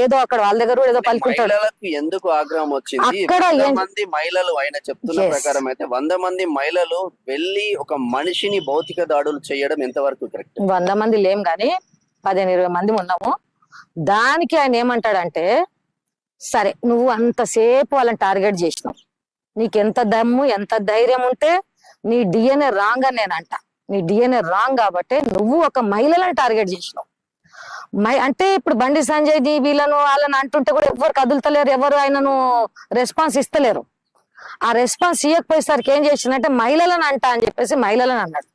ఏదో అక్కడ వాళ్ళ దగ్గర ఏదో పలుకుంటాడు. ఎందుకు ఆగ్రహం వచ్చింది? అక్కడ మంది మహిళలు ఆయన చెప్తున్న ప్రకారం అయితే 100 మంది మహిళలు వెళ్ళి ఒక మనిషిని భౌతిక దాడులు చేయడం ఎంతవరకు కరెక్ట్? 100 మంది లేం గాని 15-20 మంది ఉన్నాము. దానికి ఆయన ఏమంటాడంటే, సరే నువ్వు అంతసేపు వాళ్ళని టార్గెట్ చేసినావు, నీకెంత దమ్ము ఎంత ధైర్యం ఉంటే నీ డిఎన్ఏ రాంగ్ అని నేనంట. నీ డిఎన్ఏ రాంగ్ కాబట్టి నువ్వు ఒక మహిళలను టార్గెట్ చేసినావు. అంటే ఇప్పుడు బండి సంజయ్ ది వీళ్ళను వాళ్ళని అంటుంటే కూడా ఎవరు కదులుతలేరు, ఎవరు ఆయనను రెస్పాన్స్ ఇస్తలేరు. ఆ రెస్పాన్స్ ఇవ్వకపోయేసరికి ఏం చేసినంటే మహిళలను అంట అని చెప్పేసి మహిళలను అన్నాడు.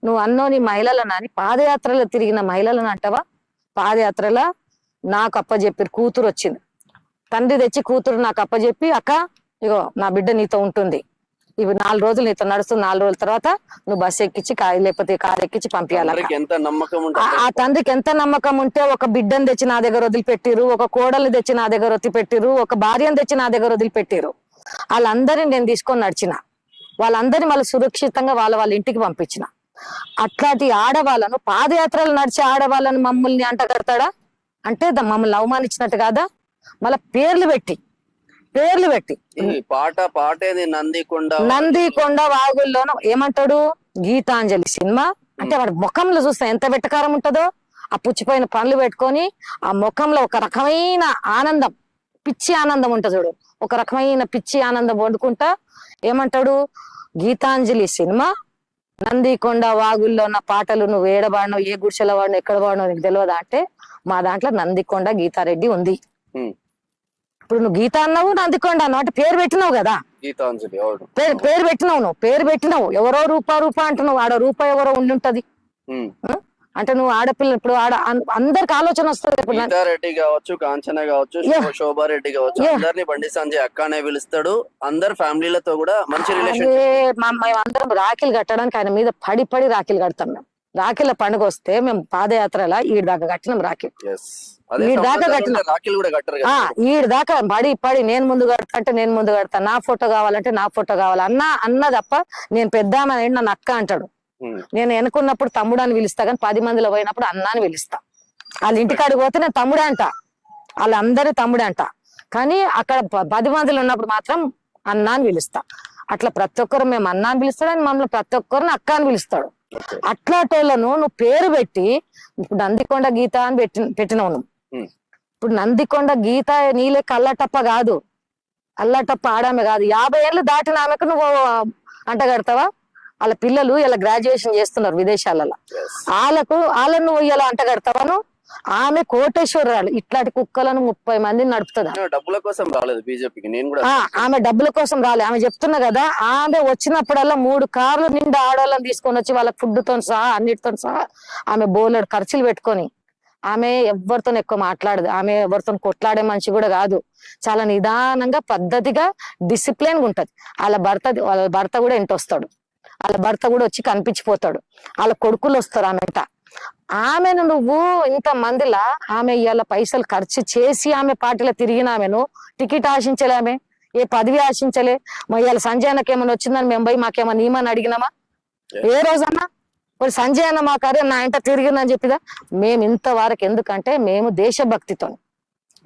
నువ్వు నీ మహిళలను అని పాదయాత్రలో తిరిగిన మహిళలను అంటావా? పాదయాత్రలో నాకు అప్పచెప్పి కూతురు వచ్చింది, తండ్రి తెచ్చి కూతురు నాకు అప్పచెప్పి, అక్క ఇగో నా బిడ్డ నీతో ఉంటుంది, ఇవి 4 రోజులు నీతో నడుస్తుంది, 4 రోజుల తర్వాత నువ్వు బస్సు ఎక్కించి లేకపోతే కారు ఎక్కించి పంపించాలి. ఆ తండ్రికి ఎంత నమ్మకం ఉంటే ఒక బిడ్డను తెచ్చి నా దగ్గర వదిలిపెట్టిరు, ఒక కోడల్ని తెచ్చి నా దగ్గర వదిలిపెట్టిరు, ఒక భార్యను తెచ్చి నా దగ్గర వదిలిపెట్టిరు. వాళ్ళందరినీ నేను తీసుకొని నడిచిన, వాళ్ళందరినీ మళ్ళీ సురక్షితంగా వాళ్ళ ఇంటికి పంపించిన. అట్లాంటి ఆడవాళ్ళను, పాదయాత్రలు నడిచే ఆడవాళ్ళను మమ్మల్ని అంటగడతాడా అంటే మమ్మల్ని అవమానించినట్టు కాదా? మళ్ళీ పేర్లు పెట్టి పాటేది నందికొండ వాగుల్లోన ఏమంటాడు? గీతాంజలి సినిమా అంటే వాడి ముఖంలో చూస్తా ఎంత వెట్టకారం ఉంటుందో. ఆ పుచ్చిపోయిన పనులు పెట్టుకొని ఆ ముఖంలో ఒక రకమైన ఆనందం, పిచ్చి ఆనందం ఉంటుంది చూడు, ఒక రకమైన పిచ్చి ఆనందం వండుకుంటా ఏమంటాడు? గీతాంజలి సినిమా, నందికొండ వాగుల్లో ఉన్న పాటలు నువ్వు ఏడబాడినవు, ఏ గుడిసెల వాడినో ఎక్కడ వాడినో నీకు తెలియదా అంటే, మా దాంట్లో నందికొండ గీతారెడ్డి ఉంది. ఇప్పుడు నువ్వు గీత అన్నావు, నందికొండ అన్నావు అంటే పేరు పెట్టినావు కదా, పేరు పెట్టినావు, నువ్వు పేరు పెట్టినావు. ఎవరో రూపా అంటున్నావు, ఆడ రూపా ఎవరో ఉండి ఉంటది అంటే నువ్వు ఆడపిల్ల. ఇప్పుడు అందరికి ఆలోచన వస్తుంది. రెడ్డి కావచ్చు, కాంచన కావచ్చు, శోభారెడ్డి కావచ్చు, అందరినీ బండి సంజయ్ అక్కనే పిలుస్తాడు. అందరు ఫ్యామిలీలతో కూడా మంచి రిలేషన్. మేము అందరం రాఖీలు కట్టడానికి ఆయన మీద పడి రాఖీలు కడతాం. మేము రాఖీల పండుగ వస్తే మేము పాదయాత్రలా ఈడి దాకా కట్టినాం రాఖీ. ఈడి దాకా కట్టినా, ఈడి దాకా పడి నేను ముందు కడతా అంటే నేను ముందు కడతా, నా ఫోటో కావాలంటే నా ఫోటో కావాలి అన్న తప్ప నేను పెద్దామని నన్ను అక్క అంటాడు. నేను ఎన్నుకున్నప్పుడు తమ్ముడు అని పిలుస్తా, కానీ 10 మందిలో పోయినప్పుడు అన్న అని పిలుస్తా. వాళ్ళ ఇంటికాడికి పోతే నేను తమ్ముడే అంట, వాళ్ళందరూ తమ్ముడే అంట. కానీ అక్కడ 10 మందిలో ఉన్నప్పుడు మాత్రం అన్న అని పిలుస్తా. అట్లా ప్రతి ఒక్కరు మేము అన్న అని పిలుస్తాడు, మమ్మల్ని ప్రతి ఒక్కరిని అక్క అని పిలుస్తాడు. అట్లాటోళ్ళను నువ్వు పేరు పెట్టి ఇప్పుడు నందికొండ గీత అని పెట్టినావు నువ్వు. ఇప్పుడు నందికొండ గీత నీలే అల్లటప్ప కాదు, అల్లటప్ప ఆడామె కాదు. 50 ఏళ్ళు దాటిన ఆమెకు నువ్వు అంటగడతావా? వాళ్ళ పిల్లలు ఇలా గ్రాడ్యుయేషన్ చేస్తున్నారు విదేశాలలో, వాళ్ళను నువ్వు ఇలా అంటగడతావాను? ఆమె కోటేశ్వరరాలు ఇట్లాంటి కుక్కలను 30 మందిని నడుపుతుంది. డబ్బుల కోసం రాలేదు బీజేపీకి. ఆమె డబ్బుల కోసం రాలేదు. ఆమె చెప్తున్నా కదా, ఆమె వచ్చినప్పుడల్లా 3 కార్లు నిండా ఆడవాళ్ళని తీసుకొని వచ్చి వాళ్ళకి ఫుడ్ తో సహా అన్నిటితో సహా ఆమె బోలెడు ఖర్చులు పెట్టుకొని, ఆమె ఎవరితో ఎక్కువ మాట్లాడదు, ఆమె ఎవరితో కొట్లాడే మనిషి కూడా కాదు. చాలా నిదానంగా పద్ధతిగా డిసిప్లిన్ గా ఉంటది. వాళ్ళ భర్త కూడా ఇంటొస్తాడు, వాళ్ళ భర్త కూడా వచ్చి కనిపించిపోతాడు, వాళ్ళ కొడుకులు వస్తారు ఆమెట. ఆమెను నువ్వు ఇంత మందిలా ఆమె ఇవాళ పైసలు ఖర్చు చేసి ఆమె పార్టీలో తిరిగిన ఆమెను టికెట్ ఆశించలే, ఆమె ఏ పదవి ఆశించలే. ఇవాళ సంజయ్ అన్నకి ఏమైనా వచ్చిందని మేము పోయి మాకేమన్నా నియమని అడిగినామా? ఏ రోజన్నా ఇప్పుడు సంజయ్ అన్న మా కార్యం నా ఇంట తిరిగిందని చెప్పిదా? మేము ఇంతవరకు ఎందుకంటే మేము దేశభక్తితో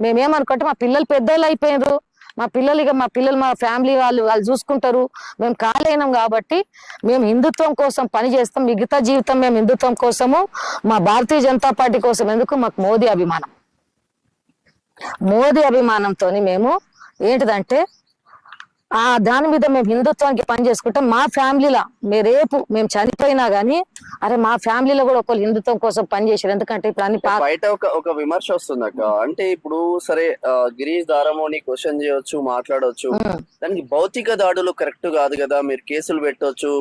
మేమేమనుకుంటే మా పిల్లలు పెద్దోళ్ళు అయిపోయినారు, మా పిల్లలు మా ఫ్యామిలీ వాళ్ళు చూసుకుంటారు, మేము కాలేనాం కాబట్టి మేము హిందుత్వం కోసం పని చేస్తాం. మిగతా జీవితం మేము హిందుత్వం కోసము, మా భారతీయ జనతా పార్టీ కోసం. ఎందుకు? మాకు మోదీ అభిమానంతో మేము ఏంటిదంటే దాని మీద మేము హిందుత్వానికి పని చేసుకుంటాం. మా ఫ్యామిలీలో రేపు మేము చనిపోయినా గానీ అరే మా ఫ్యామిలీలో కూడా ఒకళ్ళు హిందుత్వం కోసం పని చేశారు. ఎందుకంటే ఇప్పుడు అన్ని బయట ఒక విమర్శ వస్తుంది అక్క. అంటే ఇప్పుడు సరే గిరీష్ దారమోని క్వశ్చన్ చేయొచ్చు, మాట్లాడవచ్చు, దానికి భౌతిక దాడులు కరెక్ట్ కాదు కదా, మీరు కేసులు పెట్టవచ్చు,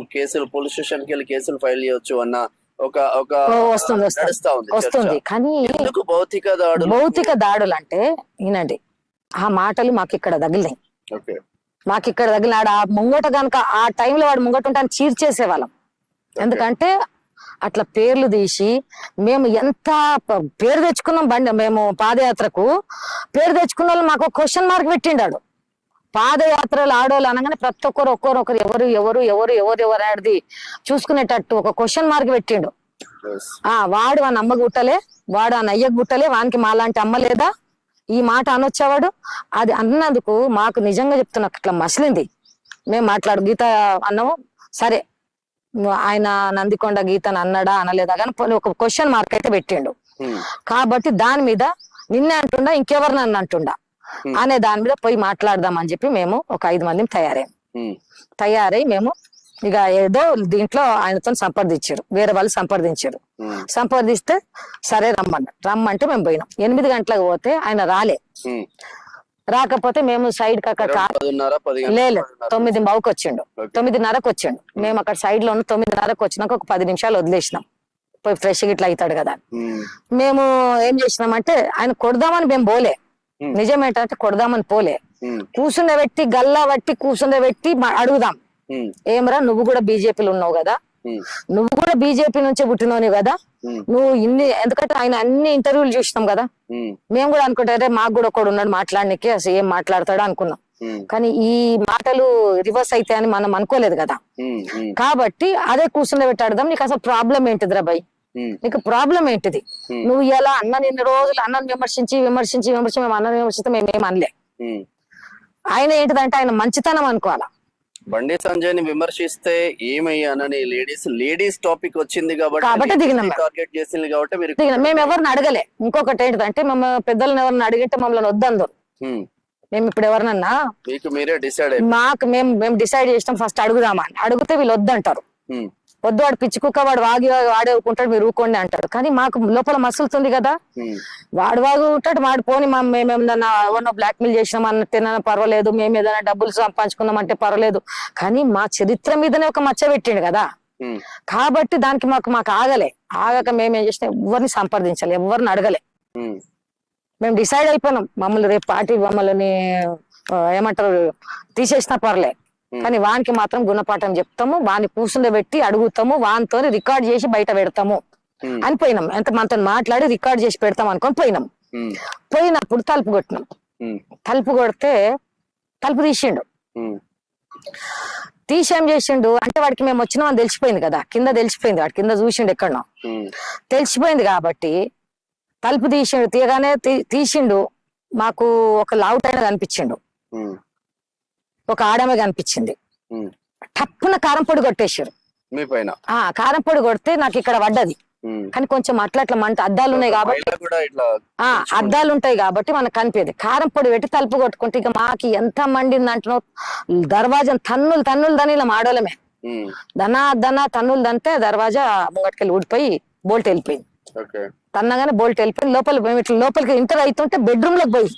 పోలీస్ స్టేషన్ కి వెళ్ళి కేసులు ఫైల్ చేయొచ్చు అన్న ఒక వస్తుంది. కానీ ఎందుకు భౌతిక దాడులు అంటే వినండి, ఆ మాటలు మాకు ఇక్కడ తగిలినాయి. ఆ ముంగట కనుక ఆ టైంలో వాడు ముంగట ఉంటే చీర్చేసేవాళ్ళం. ఎందుకంటే అట్లా పేర్లు తీసి మేము ఎంత పేరు తెచ్చుకున్నాం. మేము పాదయాత్రకు పేరు తెచ్చుకున్న వాళ్ళు మాకు క్వశ్చన్ మార్క్ పెట్టిండాడు. పాదయాత్రలు ఆడోళ్ళు అనగానే ప్రతి ఒక్కరు ఎవరు ఆడిది చూసుకునేటట్టు ఒక క్వశ్చన్ మార్క్ పెట్టిండు. వాడు వాని అమ్మ గుట్టలే, వాడు ఆ నయ్యకు గుట్టలే, వానికి మాలాంటి అమ్మ లేదా, ఈ మాట అనొచ్చేవాడు. అది అన్నందుకు మాకు నిజంగా చెప్తున్నా అట్లా మసిలింది. మేము మాట్లాడు గీత అన్నాము, సరే ఆయన నందికొండ గీతను అన్నాడా అనలేదా కానీ ఒక క్వశ్చన్ మార్క్ అయితే పెట్టిండు. కాబట్టి దాని మీద నిన్నే అంటుండా ఇంకెవరు నన్ను అంటుండా అనే దాని మీద పోయి మాట్లాడదాం అని చెప్పి మేము ఒక 5 మంది తయారై మేము ఇక ఏదో దీంట్లో ఆయనతో సంప్రదించారు, వేరే వాళ్ళు సంప్రదిస్తే సరే రమ్మంటే మేము పోయినాం. 8 గంటలకు పోతే ఆయన రాకపోతే మేము సైడ్ కి అక్కడ లేదు 9:15కి వచ్చిండు, 9:30కి వచ్చిండు. మేము అక్కడ సైడ్ లో 9:30కి వచ్చినాక ఒక 10 నిమిషాలు వదిలేసినాం, పోయి ఫ్రెష్ గిట్లా అవుతాడు కదా. మేము ఏం చేసినామంటే ఆయన కొడదామని మేము పోలే, నిజమేంటంటే కొడదామని పోలే, కూర్చుండబెట్టి గల్లా బట్టి కూర్చుండబెట్టి అడుగుదాం, ఏమరా నువ్వు కూడా బీజేపీలో ఉన్నావు కదా, నువ్వు కూడా బీజేపీ నుంచే పుట్టినోని కదా, నువ్వు ఎందుకంటే ఆయన అన్ని ఇంటర్వ్యూలు చూసినాం కదా, మేము కూడా అనుకుంటే మాకు కూడా ఒకడు ఉన్నాడు మాట్లాడడానికి, అసలు ఏం మాట్లాడతాడో అనుకున్నాం. కానీ ఈ మాటలు రివర్స్ అయితే అని మనం అనుకోలేదు కదా. కాబట్టి అదే కూర్చుండబెట్టి అడుగుదాం, నీకు అసలు ప్రాబ్లం ఏంటిదిరా భయ్, నీకు ప్రాబ్లం ఏంటిది, నువ్వు ఇలా ఇన్ని రోజులు అన్నను విమర్శించి మేము అన్నను విమర్శిస్తే మేమేం అనలే. ఆయన ఏంటిదంటే ఆయన మంచితనం అనుకోవాలా. బండి సంజయ్ ని విమర్శిస్తే ఏమయ్యానని లేడీస్ టాపిక్ వచ్చింది కాబట్టి దిగినాం, టార్గెట్ చేసింది కాబట్టి మేము ఎవరిని అడగలే. ఇంకొకటి ఏంటిదంటే మేము పెద్దలను ఎవరిని అడిగితే మమ్మల్ని వద్దందరు. మేము ఇప్పుడు ఎవరినన్నా మీరే డిసైడ్ మేము డిసైడ్ చేసినాం ఫస్ట్ అడుగుదామా అని, అడిగితే వీళ్ళు వద్దంటారు. వద్దు వాడు పిచ్చి కుక్క, వాడు వాడే ఊకుంటాడు, మీరు ఊకోండి అంటారు. కానీ మాకు లోపల మసులుతుంది కదా, వాడు ఉంటాడు, వాడు పోని మేమేమన్నా ఎవరినో బ్లాక్ మెయిల్ చేసినామన్నా పర్వాలేదు, మేము ఏదైనా డబ్బులు సంపాదించుకున్నామంటే పర్వాలేదు, కానీ మా చరిత్ర మీదనే ఒక మచ్చ పెట్టిండు కదా. కాబట్టి దానికి మాకు ఆగక మేమేం చేసినా ఎవరిని సంప్రదించాలి, ఎవరిని అడగలే. మేము డిసైడ్ అయిపోయినాం, మమ్మల్ని రేపు పార్టీ మమ్మల్ని ఏమంటారు తీసేసినా పర్లే, కానీ వానికి మాత్రం గుణపాఠం చెప్తాము, వాని కూర్చుండబెట్టి అడుగుతాము, వానితో రికార్డ్ చేసి బయట పెడతాము అని పోయినాం. ఎంత మనతో మాట్లాడి రికార్డ్ చేసి పెడతాం అనుకొని పోయినప్పుడు తలుపు కొట్టినాం. తలుపు కొడితే తలుపు తీసేం చేసిండు అంటే వాడికి మేము వచ్చినామని తెలిసిపోయింది కదా, కింద తెలిసిపోయింది, వాడి కింద చూసిండు ఎక్కడో తెలిసిపోయింది. కాబట్టి తలుపు తీయగానే తీసిండు, మాకు ఒక లావుట్ అయినా కనిపించిండు, ఒక ఆడమే కనిపించింది. టప్పున కారం పొడి కొట్టేసారు కారం పొడి కొడితే నాకు ఇక్కడ పడ్డది. కానీ కొంచెం అట్లా మంట అద్దాలు ఉన్నాయి కాబట్టి మనకు కనిపించదు. కారం పొడి పెట్టి తలుపు కొట్టుకుంటే ఇక మాకు ఎంత మండింది అంటున్నావు, దర్వాజా తన్నులు దాని ఇలా మాడోలమే దనా తన్నులు దంతే దర్వాజా ముంగటికెళ్ళి ఊడిపోయి బోల్ట్ వెళ్ళిపోయింది. తన్నగానే బోల్ట్ వెళ్ళిపోయింది. లోపలికి ఇంటర్ అవుతుంటే బెడ్రూమ్ లోకి పోయి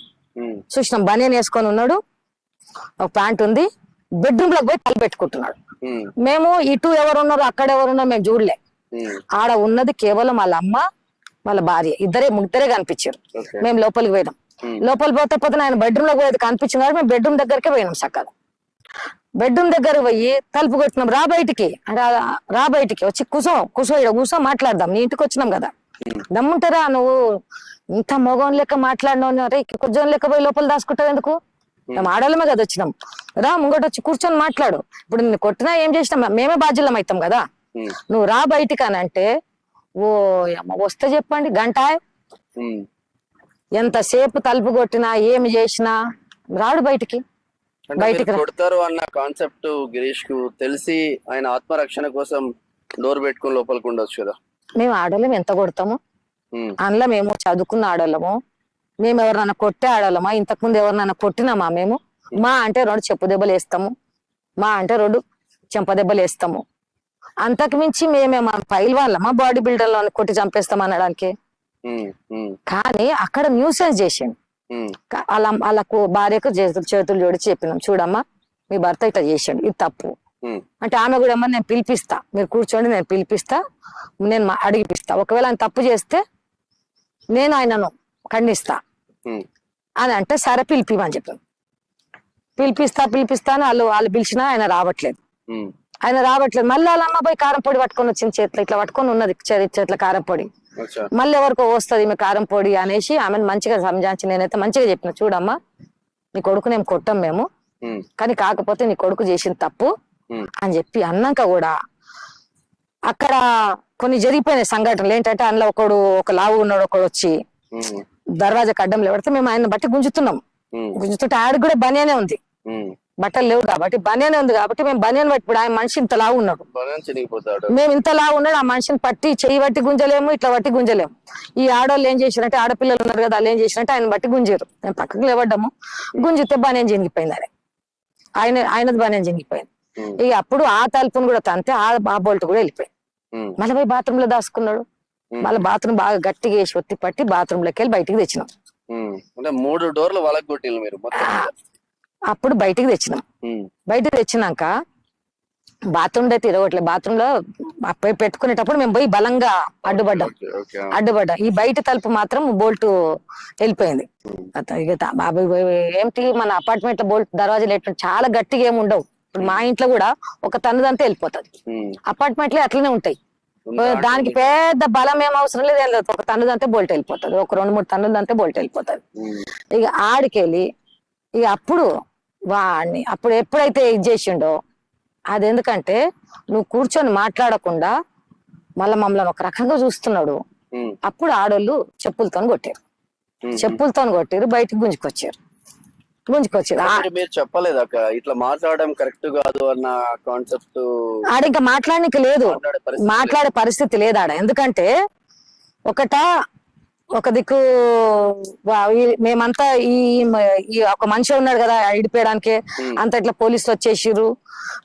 చూసినాం, బనియన్ వేసుకొని ఉన్నాడు, ఒక ప్యాంట్ ఉంది, బెడ్రూమ్ లోకి పోయి తల పెట్టుకుంటున్నాడు. మేము ఇటు ఎవరున్నారు అక్కడ ఎవరున్నారు మేము చూడలే, ఆడ ఉన్నది కేవలం వాళ్ళ అమ్మ వాళ్ళ భార్య, ముగ్గురే కనిపించారు. మేము లోపలికి పోయినాం, లోపలికి పోతే ఆయన బెడ్రూమ్ లోకి పోయేది కనిపించింది కాబట్టి మేము బెడ్రూమ్ దగ్గరకే పోయినాం. చక్కగా బెడ్రూమ్ దగ్గర పోయి తలుపు కొట్టినాం, రా బయటికి వచ్చి కూసో మాట్లాడదాం, నీ ఇంటికి వచ్చినాం కదా, దమ్ముంటారా నువ్వు ఇంత మొగం లెక్క మాట్లాడినావు, అరే కొంచెం లెక్క పోయి లోపల దాచుకుంటావు ఎందుకు, మేము ఆడలమే కదా వచ్చినాం, రా ముంగట వచ్చి కూర్చొని మాట్లాడు, ఇప్పుడు నిన్ను కొట్టినా ఏం చేసినా మేమే బాధ్యులం అవుతాం కదా, నువ్వు రా బయటికి అని అంటే ఓ వస్తే చెప్పండి గంట ఎంతసేపు తలుపు కొట్టినా ఏమి చేసినా రాడు బయటికి కొడతారు అన్న కాన్సెప్ట్ గిరీష్ కు తెలిసి ఆయన ఆత్మరక్షణ కోసం డోర్ పెట్టుకుని లోపలికి ఉండొచ్చు కదా. మేము ఆడలేము ఎంత కొడతాము, అందులో మేము చదువుకున్న ఆడోళ్ళము, మేము ఎవరినైనా కొట్టే ఆడోళ్ళమా, ఇంతకుముందు ఎవరినైనా కొట్టినామా మేము, మా అంటే 2 చెప్పు దెబ్బలు వేస్తాము, మా అంటే 2 చెంప దెబ్బలు వేస్తాము, అంతకు మించి మేమేమో పైల్ వాళ్ళమా బాడీ బిల్డర్ లో కొట్టి చంపేస్తాం అనడానికి. కానీ అక్కడ న్యూసెన్స్ చేసిండు, వాళ్ళకు భార్యకు చేతులు జోడి చెప్పినాం, చూడమ్మా మీ భర్త ఇట్లా చేసిండు, ఇది తప్పు అంటే ఆమె కూడా ఏమన్నా నేను పిలిపిస్తా, మీరు కూర్చోండి నేను పిలిపిస్తా, నేను అడిగిపిస్తా, ఒకవేళ ఆయన తప్పు చేస్తే నేను ఆయనను ఖండిస్తా అని అంటే సరే పిలిపిమని చెప్పాను. పిలిపిస్తా అని వాళ్ళు పిలిచినా ఆయన రావట్లేదు. మళ్ళీ వాళ్ళ అమ్మ పోయి కారం పొడి పట్టుకొని వచ్చింది, చేతిలో ఇట్లా పట్టుకొని ఉన్నది, చేతిలో కారం పొడి, మళ్ళీ ఎవరికో వస్తుంది ఈమె కారం పొడి అనేసి ఆమెను మంచిగా సంజాయించి నేనైతే మంచిగా చెప్పిన, చూడమ్మా నీ కొడుకు నేను కొట్టాం మేము, కానీ కాకపోతే నీ కొడుకు చేసిన తప్పు అని చెప్పి అన్నాక కూడా అక్కడ కొన్ని జరిగిపోయినాయి సంఘటనలు. ఏంటంటే అందులో ఒక లావు ఉన్నాడు, ఒకడు వచ్చి దర్వాజాకి అడ్డం లేవడితే మేము ఆయన బట్టి గుంజుతున్నాం. గుంజుతుంటే ఆడికి కూడా బనియానే ఉంది, బట్టలు లేవు కాబట్టి బనియానే ఉంది కాబట్టి మేము బనియాన్ పట్టి, ఇప్పుడు ఆయన మనిషి ఇంత లావు ఉన్నాడు, మేము ఇంత లావు ఉన్నాడు, ఆ మనిషిని పట్టి చెయ్యి బట్టి గుంజలేము, ఇట్లా బట్టి గుంజలేము. ఈ ఆడవాళ్ళు ఏం చేశారంటే, ఆడపిల్లలు ఉన్నారు కదా, వాళ్ళు ఏం చేశారంటే ఆయన బట్టి గుంజారు. మేము పక్కకు లేవడ్డాము, గుంజితే బనియాన్ జింగిపోయింది. ఆయనది బనియాన్ జింగిపోయింది. ఇక అప్పుడు ఆ తలుపును కూడా తంతే ఆ బోల్ట్ కూడా వెళ్ళిపోయింది. మళ్ళీ పోయి బాత్రూమ్ లో దాచుకున్నాడు. మళ్ళీ బాత్రూమ్ బాగా గట్టిగా వేసి ఒత్తి పట్టి బాత్రూమ్ లోకి వెళ్ళి బయటికి తెచ్చినాం. అంటే 3 డోర్లు వలగొట్టిల్లు మీరు మొత్తం. అప్పుడు బయటికి తెచ్చినాం. బయటికి తెచ్చినాక బాత్రూమ్ లో తిరగట్లేదు, బాత్రూమ్ లో పెట్టుకునేటప్పుడు మేము పోయి బలంగా అడ్డుపడ్డాం. ఈ బయట తలుపు మాత్రం బోల్ట్ వెళ్ళిపోయింది. ఇక బాబాయ్ ఏంటి మన అపార్ట్మెంట్ లో బోల్ట్ దర్వాజాలు ఎట్లా చాలా గట్టిగా ఏమి ఉండవు. ఇప్పుడు మా ఇంట్లో కూడా ఒక తన్నుదంతా వెళ్ళిపోతుంది, అపార్ట్మెంట్ లో అట్లనే ఉంటాయి. దానికి పెద్ద బలం ఏం అవసరం లేదు, ఏం లేదు. ఒక తన్నుదంతే బోల్ట్ వెళ్ళిపోతుంది, ఒక 2-3 తన్నుదంతే బోల్ట్ వెళ్ళిపోతుంది. ఇక ఆడికెళ్ళి ఇక అప్పుడు వాడిని అప్పుడు ఎప్పుడైతే ఇది చేసిండో, అది ఎందుకంటే నువ్వు కూర్చొని మాట్లాడకుండా మళ్ళీ మమ్మల్ని ఒక రకంగా చూస్తున్నాడు. అప్పుడు ఆడోళ్ళు చెప్పులతో కొట్టారు, బయటకు గుంజుకొచ్చారు. మీరు చెప్పలేదు అక్క ఇట్లా మాట్లాడడం కరెక్ట్ కాదు అన్న కాన్సెప్ట్. ఆడ ఇంకా మాట్లాడడానికి లేదు, మాట్లాడే పరిస్థితి లేదు ఆడ. ఎందుకంటే ఒక దిక్కు మేమంతా ఈ ఒక మనిషి ఉన్నాడు కదా ఇడిపోయడానికి, అంత ఇట్లా పోలీసులు వచ్చేసిర్రు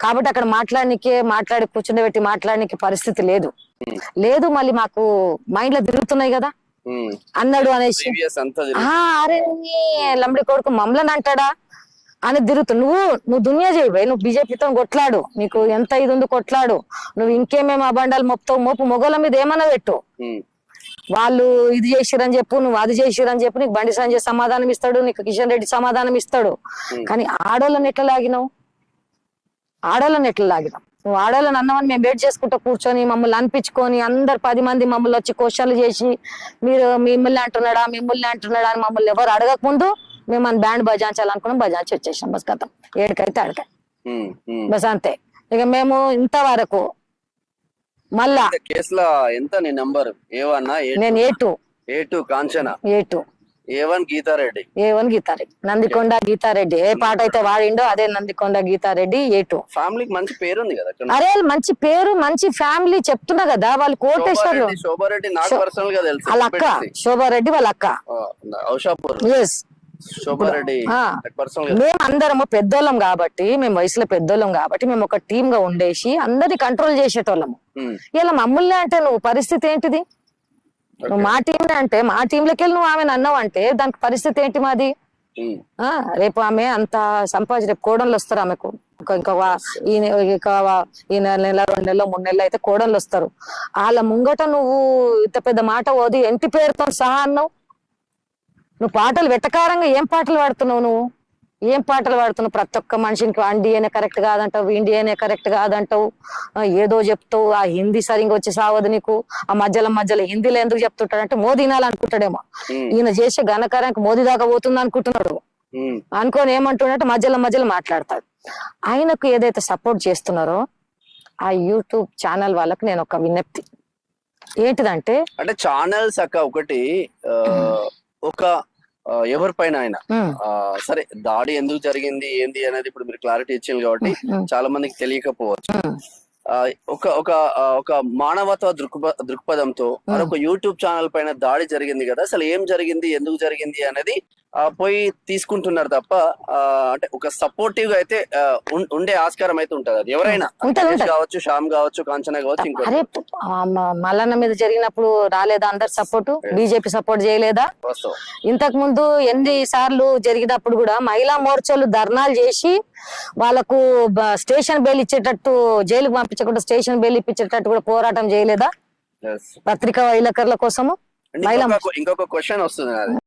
కాబట్టి అక్కడ మాట్లాడి కూర్చుండబెట్టి మాట్లాడడానికి పరిస్థితి లేదు. మళ్ళీ మాకు మైండ్ లో తిరుగుతున్నాయి కదా అన్నాడు అనేసి, అరే లంబడి కొడుకు మమ్మల్ని అంటాడా అని తిరుగుతు. నువ్వు దునియా చేయబోయ్, నువ్వు బీజేపీతో కొట్లాడు, నీకు ఎంత ఇది ఉంది కొట్లాడు, నువ్వు ఇంకేమేమి అబండాలు మోపు మొగోళ్ళ మీద ఏమన్నా పెట్టు, వాళ్ళు ఇది చేసిరని చెప్పు, నువ్వు అది చేసిరని చెప్పు, నీకు బండి సంజయ్ సమాధానం ఇస్తాడు, నీకు కిషన్ రెడ్డి సమాధానం ఇస్తాడు. కానీ ఆడోళ్ళని ఎట్లా లాగినావు? నువ్వు ఆడోళ్ళని అన్నవని మేము వెయిట్ చేసుకుంటూ కూర్చొని మమ్మల్ని అనిపించుకొని అందరు 10 మంది మమ్మల్ని వచ్చి క్వశ్చన్లు చేసి మీరు మిమ్మల్ని అంటున్నాడా అని మమ్మల్ని ఎవరు అడగక ముందు మేము మన బ్యాండ్ బజాయించాలనుకున్నాం, బజాయించి వచ్చేసాం. బస్ కథం, ఏడుకైతే ఆడకాయ బస్ అంతే. ఇక మేము ఇంతవరకు మళ్ళా కేసులో ఎంత నీ నంబర్? నేను A2 కాంచన, A1 గీతారెడ్డి, నందికొండ గీతారెడ్డి. ఏ పాట అయితే వాడిండో అదే నందికొండ గీతారెడ్డి A2. ఫ్యామిలీకి మంచి పేరు ఉంది కదా. అరే మంచి పేరు, మంచి ఫ్యామిలీ చెప్తున్నా కదా. వాళ్ళు కోటేశ్వర్లు, శోభారెడ్డి నాకు పర్సనల్ గా తెలుసు, వాళ్ళ అక్క శోభారెడ్డి వాళ్ళ అక్క. మేము అందరము పెద్దోళ్ళం కాబట్టి, మేము వయసులో పెద్దోళ్ళం కాబట్టి మేము ఒక టీమ్ గా ఉండేసి అందరినీ కంట్రోల్ చేసేటోళ్ళము. ఇలా మమ్మల్ని అంటే నువ్వు పరిస్థితి ఏంటిది? నువ్వు మా టీం అంటే మా టీంలోకి వెళ్ళి నువ్వు ఆమెను అన్నావు అంటే దానికి పరిస్థితి ఏంటి మాది? రేపు ఆమె అంత సంపాదించి రేపు కోడళ్ళు వస్తారు ఆమెకు. ఈ నెల 2 నెలలు 3 నెలలు అయితే కోడళ్ళు వస్తారు. వాళ్ళ ముంగట నువ్వు ఇంత పెద్ద మాట ఓది ఎంటి పేరుతో సహా అన్నావు. నువ్వు పాటలు వెటకారంగా ఏం పాటలు పాడుతున్నావు? ప్రతి ఒక్క మనిషికి ఇండియనే కరెక్ట్ కాదంటావు, ఇండియనే కరెక్ట్ కాదంటావు, ఏదో చెప్తావు. ఆ హిందీ సరిగ్గా వచ్చి సావదు నీకు. ఆ మధ్యలో హిందీలో ఎందుకు చెప్తుంటాడంటే మోదీ వినాలనుకుంటాడేమో. ఈయన చేసే ఘనకార్యానికి మోదీ దాకా పోతుంది అనుకుంటున్నాడు. అనుకోని ఏమంటున్నట్టు మధ్యలో మాట్లాడతాడు. ఆయనకు ఏదైతే సపోర్ట్ చేస్తున్నారో ఆ యూట్యూబ్ ఛానల్ వాళ్ళకి నేను ఒక విజ్ఞప్తి ఏంటిదంటే, అంటే ఛానల్స్ అక్క ఒకటి ఒక ఎవరిపైన అయినా సరే దాడి ఎందుకు జరిగింది ఏంది అనేది ఇప్పుడు మీరు క్లారిటీ ఇచ్చింది కాబట్టి చాలా మందికి తెలియకపోవచ్చు. ఒక మానవత్వ దృక్పథంతో మరొక యూట్యూబ్ ఛానల్ పైన దాడి జరిగింది కదా, అసలు ఏం జరిగింది, ఎందుకు జరిగింది అనేది పోయి తీసుకుంటున్నారు తప్ప అంటే ఒక సపోర్టివ్ గా అయితే ఉండే ఆస్కారం అయితే ఉంటది. అది ఎవరైనా కావచ్చు, శ్యామ్ కావచ్చు, కాంచన కావచ్చు. అరే మల్లన్న మీద జరిగినప్పుడు రాలేదా అందరు సపోర్టు? బీజేపీ సపోర్ట్ చేయలేదా? ఇంతకు ముందు ఎన్ని సార్లు జరిగినప్పుడు కూడా మహిళా మోర్చాలు ధర్నాలు చేసి వాళ్ళకు స్టేషన్ బెయిల్ ఇచ్చేటట్టు, జైలుకు పంపించకుండా స్టేషన్ బెయిల్ ఇప్పించేటట్టు కూడా పోరాటం చేయలేదా? పత్రికా విలేకరుల కోసము. ఇంకొక క్వశ్చన్ వస్తుంది.